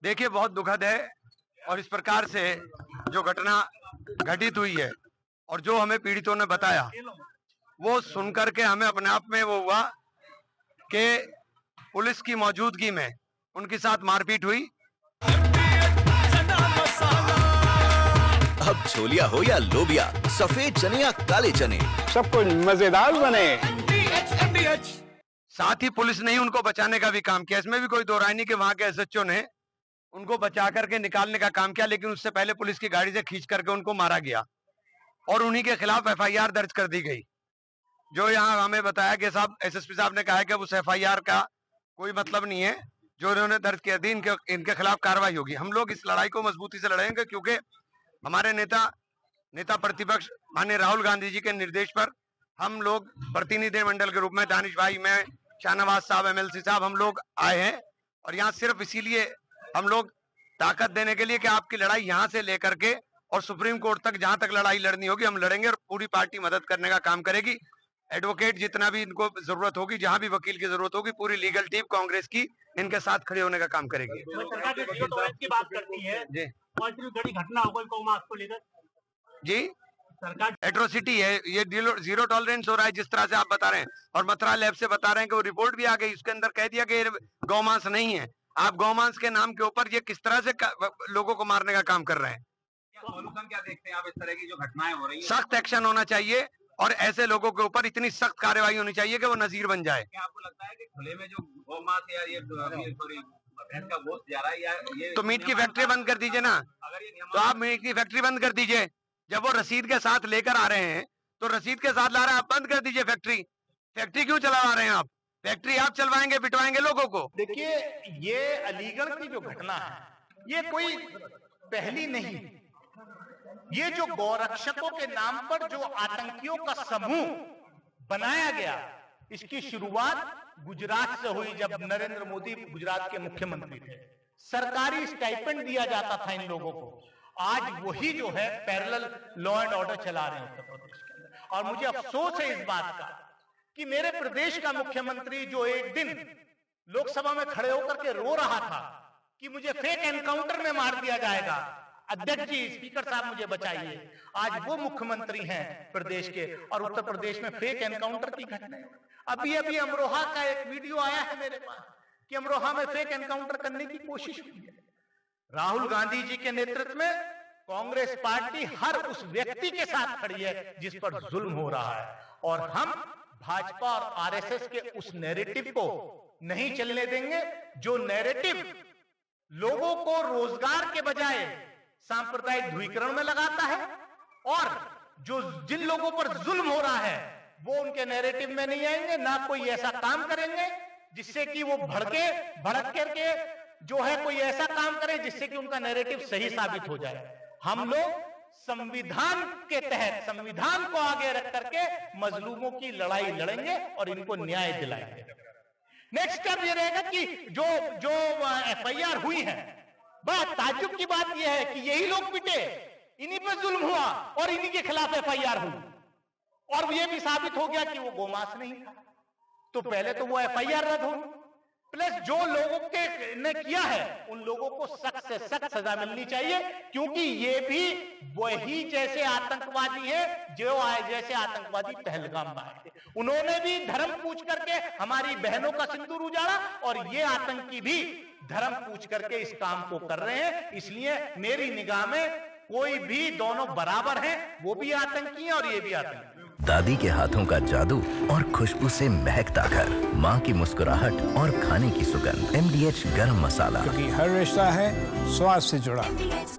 देखिए, बहुत दुखद है और इस प्रकार से जो घटना घटित हुई है और जो हमें पीड़ितों ने बताया, वो सुनकर के हमें अपने आप में वो हुआ कि पुलिस की मौजूदगी में उनके साथ मारपीट हुई। अब छोलिया हो या लोबिया, सफेद चने या काले चने, सब कुछ मजेदार बने। साथ ही पुलिस ने ही उनको बचाने का भी काम किया। इसमें भी कोई दो राय नहीं कि वहां के एसएचओ ने उनको बचा करके निकालने का काम किया, लेकिन उससे पहले पुलिस की गाड़ी से खींच करके उनको मारा गया और उन्हीं के खिलाफ एफआईआर दर्ज कर दी गई। जो यहाँ हमें बताया कि साहब एसएसपी साहब ने कहा है कि उस एफआईआर का कोई मतलब नहीं है, जो इन्होंने दर्ज किया थी इनके खिलाफ कार्रवाई होगी। हम लोग इस लड़ाई को मजबूती से लड़ेंगे, क्योंकि हमारे नेता प्रतिपक्ष माननीय राहुल गांधी जी के निर्देश पर हम लोग प्रतिनिधिमंडल के रूप में, दानिश भाई, मैं, शाहनवाज साहब, एमएलसी साहब, हम लोग आए हैं और यहाँ सिर्फ इसीलिए हम लोग ताकत देने के लिए कि आपकी लड़ाई यहाँ से लेकर के और सुप्रीम कोर्ट तक, जहां तक लड़ाई लड़नी होगी हम लड़ेंगे और पूरी पार्टी मदद करने का काम करेगी। एडवोकेट जितना भी इनको जरूरत होगी, जहां भी वकील की जरूरत होगी, पूरी लीगल टीम कांग्रेस की इनके साथ खड़े होने का काम करेगी। सरकार जो जीरो टॉलरेंस की बात करती है जी, और इतनी बड़ी घटना हो गई गौ-मास को लेकर, जी, सरकार एट्रोसिटी है ये, जीरो टॉलरेंस हो रहा है जिस तरह से आप बता रहे हैं। और मथुरा लैब से बता रहे हैं कि वो रिपोर्ट भी आ गई, उसके अंदर कह दिया कि गौमांस नहीं है। आप गौमांस के नाम के ऊपर ये किस तरह से लोगों को मारने का काम कर रहे हैं। क्या देखते हैं आप इस तरह की जो घटनाएं हो रही हैं? सख्त एक्शन होना चाहिए और ऐसे लोगों के ऊपर इतनी सख्त कार्रवाई होनी चाहिए कि वो नजीर बन जाए। क्या आपको लगता है कि खुले में जो गौमांस या ये सॉरी भैंस का गोश्त जा रहा है, या ये तो मीट की फैक्ट्री बंद कर दीजिए ना। अगर ये तो आप मीट की फैक्ट्री बंद कर दीजिए। जब वो रसीद के साथ लेकर आ रहे हैं तो रसीद के साथ ला रहे हैं, आप बंद कर दीजिए फैक्ट्री। फैक्ट्री क्यों चला रहे हैं आप? फैक्ट्री आप चलवाएंगे, बिटवाएंगे लोगों को। देखिए, ये अलीगढ़ की जो घटना है, ये कोई पहली नहीं। ये जो गौरक्षकों के नाम पर जो आतंकियों का समूह बनाया गया, इसकी शुरुआत गुजरात से हुई। जब नरेंद्र मोदी गुजरात के मुख्यमंत्री थे, सरकारी स्टाइपेंड दिया जाता था इन लोगों को। आज वही जो है पैरेलल लॉ एंड ऑर्डर चला रहे हैं उत्तर प्रदेश के अंदर। और मुझे अफसोस है इस बात का कि मेरे प्रदेश का मुख्यमंत्री, जो एक दिन लोकसभा में खड़े होकर के रो रहा था कि मुझे फेक एनकाउंटर में मार दिया जाएगा, अध्यक्ष जी, स्पीकर साहब मुझे बचाइए, आज वो मुख्यमंत्री हैं प्रदेश के और उत्तर प्रदेश में फेक एनकाउंटर की घटना। अभी अमरोहा का एक वीडियो आया है मेरे पास कि अमरोहा में फेक एनकाउंटर करने की कोशिश हुई है। राहुल गांधी जी के नेतृत्व में कांग्रेस पार्टी हर उस व्यक्ति के साथ खड़ी है जिस पर जुल्म हो रहा है, और हम भाजपा और आरएसएस के उस नैरेटिव को नहीं चलने देंगे, जो नैरेटिव लोगों को रोजगार के बजाय सांप्रदायिक ध्रुवीकरण में लगाता है और जो जिन लोगों पर जुल्म हो रहा है वो उनके नैरेटिव में नहीं आएंगे। ना कोई ऐसा काम करेंगे जिससे कि वो भड़क करके जो है कोई ऐसा काम करें जिससे कि उनका नैरेटिव सही साबित हो जाए। हम लोग संविधान के तहत, संविधान को आगे रख करके मजलूमों की लड़ाई लड़ेंगे और इनको न्याय दिलाएंगे। नेक्स्ट स्टेप ये रहेगा कि जो एफआईआर हुई है, बड़ा ताज्जुब की बात यह है कि यही लोग पिटे, इन्हीं पे जुल्म हुआ और इन्हीं के खिलाफ एफआईआर हुई, और ये भी साबित हो गया कि वो गोमांस नहीं था। तो पहले तो वो एफआईआर रद्द हो, प्लस जो लोगों के ने किया है उन लोगों को सख्त से सख्त सजा मिलनी चाहिए, क्योंकि ये भी वही जैसे आतंकवादी है जो जैसे आतंकवादी पहलगाम में आए थे। उन्होंने भी धर्म पूछ करके हमारी बहनों का सिंदूर उजाड़ा, और ये आतंकी भी धर्म पूछ करके इस काम को कर रहे हैं। इसलिए मेरी निगाह में कोई भी दोनों बराबर हैं, वो भी आतंकी हैं और ये भी आतंकी। दादी के हाथों का जादू और खुशबू से महकता घर, माँ की मुस्कुराहट और खाने की सुगंध, MDH गरम मसाला, क्योंकि हर रिश्ता है स्वाद से जुड़ा।